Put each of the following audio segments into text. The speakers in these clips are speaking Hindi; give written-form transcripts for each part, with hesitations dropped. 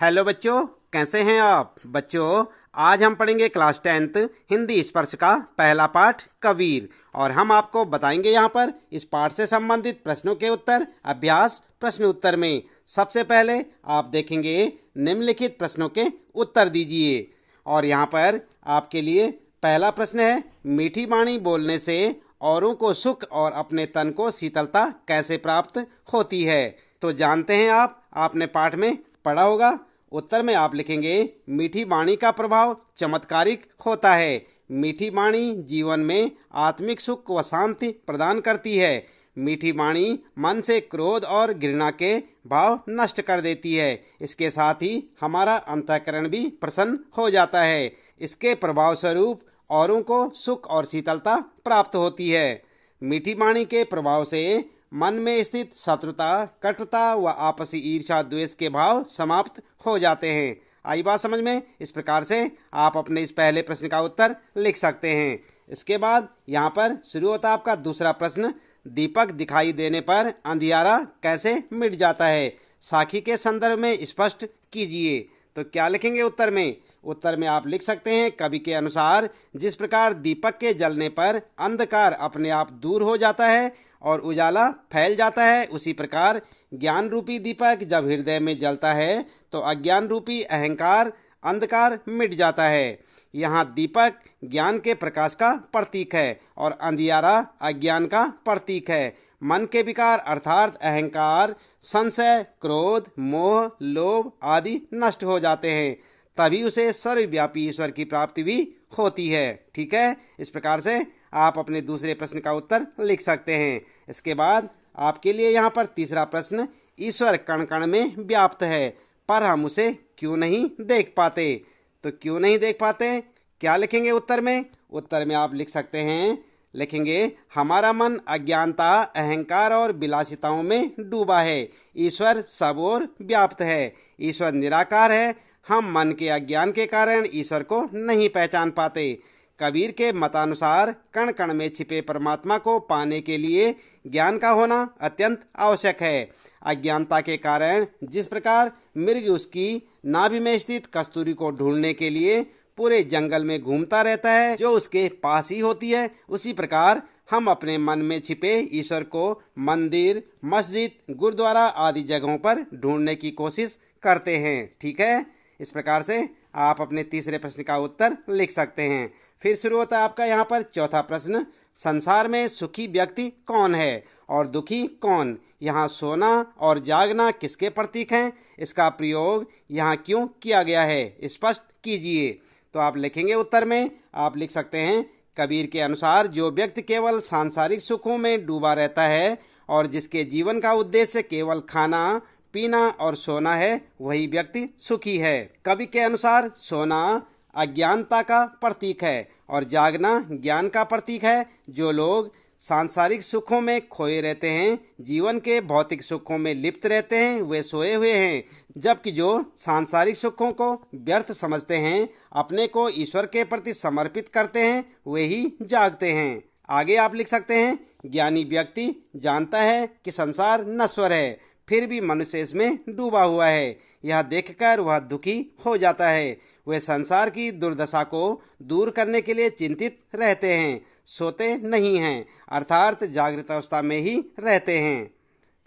हेलो बच्चों, कैसे हैं आप बच्चों। आज हम पढ़ेंगे क्लास 10th हिंदी स्पर्श का पहला पाठ कबीर। और हम आपको बताएंगे यहाँ पर इस पाठ से संबंधित प्रश्नों के उत्तर अभ्यास प्रश्न उत्तर में। सबसे पहले आप देखेंगे निम्नलिखित प्रश्नों के उत्तर दीजिए। और यहाँ पर आपके लिए पहला प्रश्न है, मीठी वाणी बोलने से औरों को सुख और अपने तन को शीतलता कैसे प्राप्त होती है। तो जानते हैं आपने पाठ में पढ़ा होगा। उत्तर में आप लिखेंगे, मीठी वाणी का प्रभाव चमत्कारिक होता है। मीठी वाणी जीवन में आत्मिक सुख व शांति प्रदान करती है। मीठी वाणी मन से क्रोध और घृणा के भाव नष्ट कर देती है। इसके साथ ही हमारा अंतःकरण भी प्रसन्न हो जाता है। इसके प्रभाव स्वरूप औरों को सुख और शीतलता प्राप्त होती है। मीठी वाणी के प्रभाव से मन में स्थित शत्रुता, कटुता व आपसी ईर्ष्या द्वेष के भाव समाप्त हो जाते हैं। आई बात समझ में। इस प्रकार से आप अपने इस पहले प्रश्न का उत्तर लिख सकते हैं। इसके बाद यहाँ पर शुरू होता है आपका दूसरा प्रश्न, दीपक दिखाई देने पर अंधियारा कैसे मिट जाता है, साखी के संदर्भ में स्पष्ट कीजिए। तो क्या लिखेंगे उत्तर में। उत्तर में आप लिख सकते हैं, कवि के अनुसार जिस प्रकार दीपक के जलने पर अंधकार अपने आप दूर हो जाता है और उजाला फैल जाता है, उसी प्रकार ज्ञान रूपी दीपक जब हृदय में जलता है तो अज्ञान रूपी अहंकार अंधकार मिट जाता है। यहाँ दीपक ज्ञान के प्रकाश का प्रतीक है और अंधियारा अज्ञान का प्रतीक है। मन के विकार अर्थात अहंकार, संशय, क्रोध, मोह, लोभ आदि नष्ट हो जाते हैं, तभी उसे सर्वव्यापी ईश्वर की प्राप्ति भी होती है। ठीक है, इस प्रकार से आप अपने दूसरे प्रश्न का उत्तर लिख सकते हैं। इसके बाद आपके लिए यहाँ पर तीसरा प्रश्न, ईश्वर कण कण में व्याप्त है पर हम उसे क्यों नहीं देख पाते। तो क्यों नहीं देख पाते, क्या लिखेंगे उत्तर में। उत्तर में आप लिख सकते हैं, लिखेंगे हमारा मन अज्ञानता, अहंकार और विलासिताओं में डूबा है। ईश्वर सब ओर व्याप्त है। ईश्वर निराकार है। हम मन के अज्ञान के कारण ईश्वर को नहीं पहचान पाते। कबीर के मतानुसार कण कण में छिपे परमात्मा को पाने के लिए ज्ञान का होना अत्यंत आवश्यक है। अज्ञानता के कारण जिस प्रकार मृग उसकी नाभि में स्थित कस्तूरी को ढूंढने के लिए पूरे जंगल में घूमता रहता है जो उसके पास ही होती है, उसी प्रकार हम अपने मन में छिपे ईश्वर को मंदिर, मस्जिद, गुरुद्वारा आदि जगहों पर ढूंढने की कोशिश करते हैं। ठीक है, इस प्रकार से आप अपने तीसरे प्रश्न का उत्तर लिख सकते हैं। फिर शुरू होता है आपका यहाँ पर चौथा प्रश्न, संसार में सुखी व्यक्ति कौन है और दुखी कौन। यहाँ सोना और जागना किसके प्रतीक हैं, इसका प्रयोग यहाँ क्यों किया गया है, स्पष्ट कीजिए। तो आप लिखेंगे उत्तर में आप लिख सकते हैं, कबीर के अनुसार जो व्यक्ति केवल सांसारिक सुखों में डूबा रहता है और जिसके जीवन का उद्देश्य केवल खाना, पीना और सोना है, वही व्यक्ति सुखी है। कवि के अनुसार सोना अज्ञानता का प्रतीक है और जागना ज्ञान का प्रतीक है। जो लोग सांसारिक सुखों में खोए रहते हैं, जीवन के भौतिक सुखों में लिप्त रहते हैं, वे सोए हुए हैं, जबकि जो सांसारिक सुखों को व्यर्थ समझते हैं, अपने को ईश्वर के प्रति समर्पित करते हैं, वे ही जागते हैं। आगे आप लिख सकते हैं, ज्ञानी व्यक्ति जानता है कि संसार नश्वर है, फिर भी मनुष्य इसमें डूबा हुआ है। यह देखकर वह दुखी हो जाता है। वे संसार की दुर्दशा को दूर करने के लिए चिंतित रहते हैं, सोते नहीं हैं, अर्थात जागृत अवस्था में ही रहते हैं।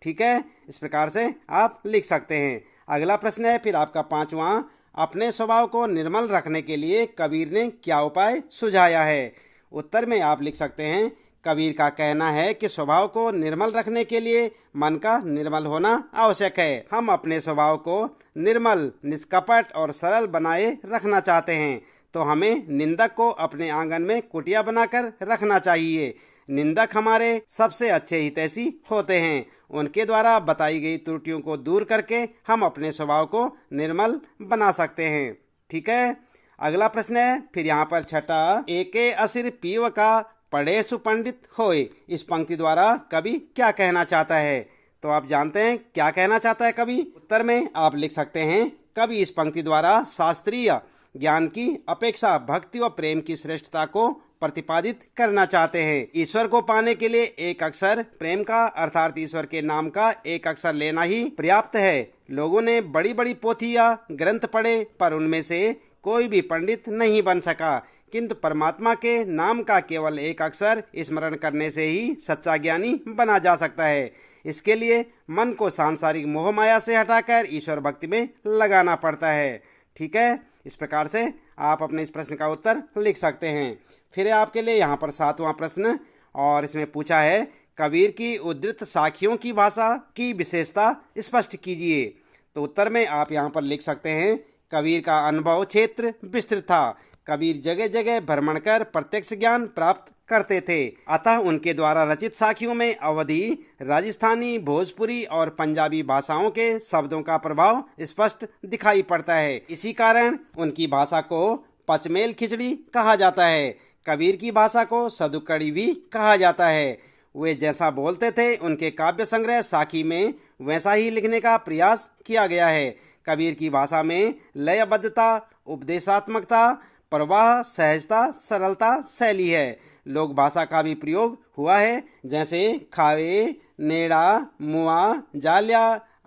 ठीक है, इस प्रकार से आप लिख सकते हैं। अगला प्रश्न है फिर आपका पांचवा, अपने स्वभाव को निर्मल रखने के लिए कबीर ने क्या उपाय सुझाया है। उत्तर में आप लिख सकते हैं, कबीर का कहना है कि स्वभाव को निर्मल रखने के लिए मन का निर्मल होना आवश्यक है। हम अपने स्वभाव को निर्मल, निष्कपट और सरल बनाए रखना चाहते हैं तो हमें निंदक को अपने आंगन में कुटिया बनाकर रखना चाहिए। निंदक हमारे सबसे अच्छे हितैषी होते हैं। उनके द्वारा बताई गई त्रुटियों को दूर करके हम अपने स्वभाव को निर्मल बना सकते हैं। ठीक है, अगला प्रश्न है फिर यहाँ पर छठा, एके असिर पीव का पढ़े सुपंडित होए। इस पंक्ति द्वारा कवि क्या कहना चाहता है। तो आप जानते हैं क्या कहना चाहता है कवि। उत्तर में आप लिख सकते हैं, कवि इस पंक्ति द्वारा शास्त्रीय ज्ञान की अपेक्षा भक्ति व प्रेम की श्रेष्ठता को प्रतिपादित करना चाहते हैं। ईश्वर को पाने के लिए एक अक्षर प्रेम का अर्थात ईश्वर के नाम का एक अक्षर लेना ही पर्याप्त है। लोगों ने बड़ी बड़ी पोथियाँ ग्रंथ पढ़े, पर उनमें से कोई भी पंडित नहीं बन सका, किंतु परमात्मा के नाम का केवल एक अक्षर स्मरण करने से ही सच्चा ज्ञानी बना जा सकता है। इसके लिए मन को सांसारिक मोह माया से हटाकर ईश्वर भक्ति में लगाना पड़ता है। ठीक है, इस प्रकार से आप अपने इस प्रश्न का उत्तर लिख सकते हैं। फिर आपके लिए यहाँ पर 7वां प्रश्न, और इसमें पूछा है कबीर की उद्धृत साखियों की भाषा की विशेषता स्पष्ट कीजिए। तो उत्तर में आप यहाँ पर लिख सकते हैं, कबीर का अनुभव क्षेत्र विस्तृत था। कबीर जगह जगह भ्रमण कर प्रत्यक्ष ज्ञान प्राप्त करते थे, अतः उनके द्वारा रचित साखियों में अवधी, राजस्थानी, भोजपुरी और पंजाबी भाषाओं के शब्दों का प्रभाव स्पष्ट दिखाई पड़ता है। इसी कारण उनकी भाषा को पचमेल खिचड़ी कहा जाता है। कबीर की भाषा को सदुकड़ी भी कहा जाता है। वे जैसा बोलते थे, उनके काव्य संग्रह साखी में वैसा ही लिखने का प्रयास किया गया है। कबीर की भाषा में लयबद्धता, उपदेशात्मकता, प्रवाह, सहजता, सरलता, शैली है। लोक भाषा का भी प्रयोग हुआ है, जैसे खावे, नेड़ा, मुआ, जालिया,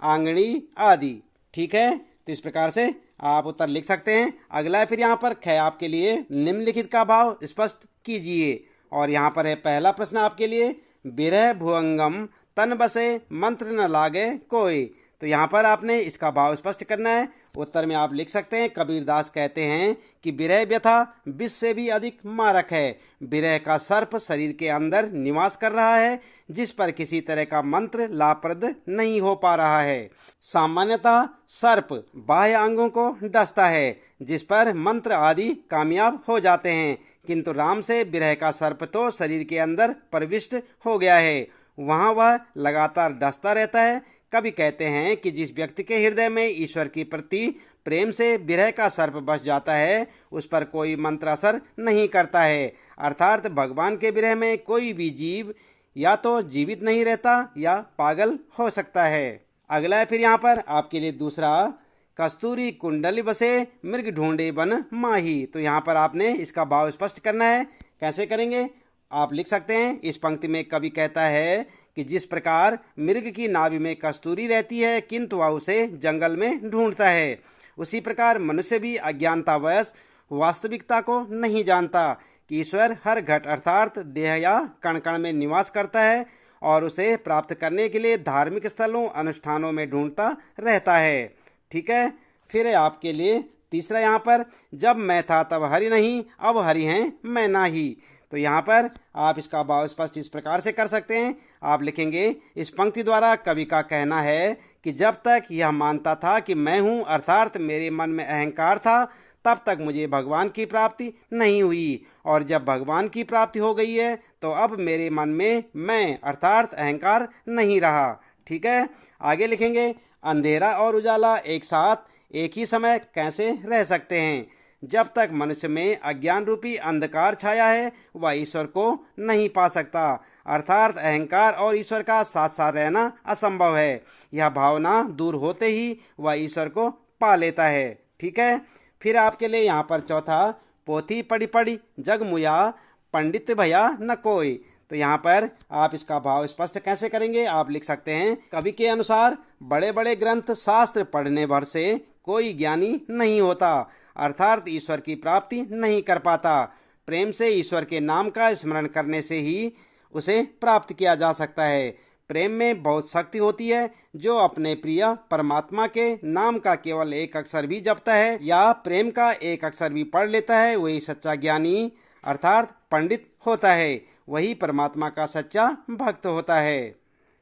आंगड़ी आदि। ठीक है, तो इस प्रकार से आप उत्तर लिख सकते हैं। अगला है फिर यहाँ पर ख आपके लिए, निम्नलिखित का भाव स्पष्ट कीजिए। और यहाँ पर है पहला प्रश्न आपके लिए, बिरह भुअंगम तन बसे मंत्र न लागे कोई। तो यहाँ पर आपने इसका भाव स्पष्ट करना है। उत्तर में आप लिख सकते हैं, कबीरदास कहते हैं कि बिरह व्यथा विष से भी अधिक मारक है। बिरह का सर्प शरीर के अंदर निवास कर रहा है, जिस पर किसी तरह का मंत्र लाभप्रद नहीं हो पा रहा है। सामान्यतः सर्प बाह्य अंगों को डसता है, जिस पर मंत्र आदि कामयाब हो जाते हैं, किंतु राम से बिरह का सर्प तो शरीर के अंदर प्रविष्ट हो गया है, वहाँ वह लगातार डसता रहता है। कवि कहते हैं कि जिस व्यक्ति के हृदय में ईश्वर की प्रति प्रेम से विरह का सर्प बस जाता है, उस पर कोई मंत्र असर नहीं करता है। अर्थात भगवान के विरह में कोई भी जीव या तो जीवित नहीं रहता या पागल हो सकता है। अगला है फिर यहाँ पर आपके लिए दूसरा, कस्तूरी कुंडली बसे मृग ढूंढे बन माही। तो यहाँ पर आपने इसका भाव स्पष्ट करना है। कैसे करेंगे? आप लिख सकते हैं, इस पंक्ति में कवि कहता है कि जिस प्रकार मृग की नाभि में कस्तूरी रहती है, किंतु वह उसे जंगल में ढूंढता है, उसी प्रकार मनुष्य भी अज्ञानतावश वास्तविकता को नहीं जानता कि ईश्वर हर घट अर्थात देह या कण कण में निवास करता है, और उसे प्राप्त करने के लिए धार्मिक स्थलों अनुष्ठानों में ढूंढता रहता है। ठीक है, फिर आपके लिए तीसरा यहाँ पर, जब मैं था तब हरि नहीं, अब हरि हैं मैं नाही। तो यहाँ पर आप इसका भाव स्पष्ट इस प्रकार से कर सकते हैं। आप लिखेंगे, इस पंक्ति द्वारा कवि का कहना है कि जब तक यह मानता था कि मैं हूँ, अर्थात मेरे मन में अहंकार था, तब तक मुझे भगवान की प्राप्ति नहीं हुई, और जब भगवान की प्राप्ति हो गई है तो अब मेरे मन में मैं अर्थात अहंकार नहीं रहा। ठीक है, आगे लिखेंगे, अंधेरा और उजाला एक साथ एक ही समय कैसे रह सकते हैं? जब तक मनुष्य में अज्ञान रूपी अंधकार छाया है, वह ईश्वर को नहीं पा सकता। अर्थात अहंकार और ईश्वर का साथ साथ रहना असंभव है। यह भावना दूर होते ही वह ईश्वर को पा लेता है। ठीक है, फिर आपके लिए यहाँ पर चौथा, पोथी पढ़ी पढ़ी जग मुया पंडित भया न कोई। तो यहाँ पर आप इसका भाव स्पष्ट कैसे करेंगे? आप लिख सकते हैं, कवि के अनुसार बड़े बड़े ग्रंथ शास्त्र पढ़ने भर से कोई ज्ञानी नहीं होता, अर्थात ईश्वर की प्राप्ति नहीं कर पाता। प्रेम से ईश्वर के नाम का स्मरण करने से ही उसे प्राप्त किया जा सकता है। प्रेम में बहुत शक्ति होती है। जो अपने प्रिय परमात्मा के नाम का केवल एक अक्षर भी जपता है या प्रेम का एक अक्षर भी पढ़ लेता है, वही सच्चा ज्ञानी अर्थात पंडित होता है, वही परमात्मा का सच्चा भक्त होता है।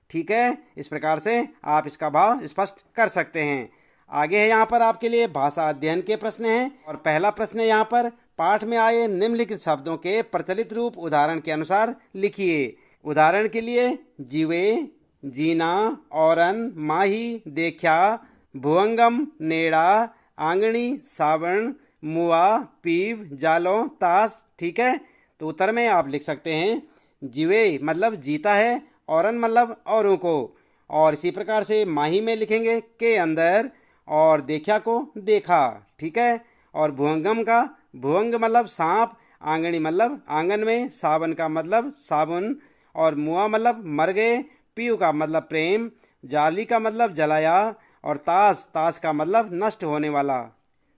ठीक है, इस प्रकार से आप इसका भाव स्पष्ट कर सकते हैं। आगे है यहाँ पर आपके लिए भाषा अध्ययन के प्रश्न हैं, और पहला प्रश्न है यहाँ पर, पाठ में आए निम्नलिखित शब्दों के प्रचलित रूप उदाहरण के अनुसार लिखिए। उदाहरण के लिए, जीवे, जीना, औरन, माही, देखा, भुअंगम, नेड़ा, आंगणी, सावण, मुआ, पीव, जालो, ताश। ठीक है, तो उत्तर में आप लिख सकते हैं, जीवे मतलब जीता है, औरन मतलब औरों को, और इसी प्रकार से माही में लिखेंगे के अंदर, और देखा को देखा। ठीक है, और भुअंगम का भुअंग मतलब सांप, आंगणी मतलब आंगन में, सावन का मतलब साबुन, और मुआ मतलब मर गए, पीव का मतलब प्रेम, जाली का मतलब जलाया, और ताश, ताश का मतलब नष्ट होने वाला।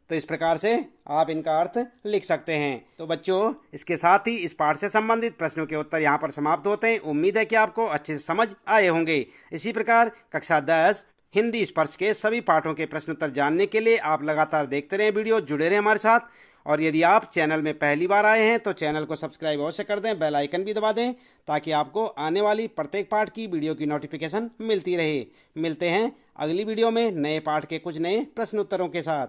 तो इस प्रकार से आप इनका अर्थ लिख सकते हैं। तो बच्चों, इसके साथ ही इस पाठ से संबंधित प्रश्नों के उत्तर यहाँ पर समाप्त होते हैं। उम्मीद है कि आपको अच्छे से समझ आए होंगे। इसी प्रकार कक्षा 10 हिंदी स्पर्श के सभी पाठों के प्रश्न उत्तर जानने के लिए आप लगातार देखते रहें वीडियो, जुड़े रहें हमारे साथ। और यदि आप चैनल में पहली बार आए हैं तो चैनल को सब्सक्राइब अवश्य कर दें, बेल आइकन भी दबा दें ताकि आपको आने वाली प्रत्येक पाठ की वीडियो की नोटिफिकेशन मिलती रहे। मिलते हैं अगली वीडियो में नए पाठ के कुछ नए प्रश्न उत्तरों के साथ।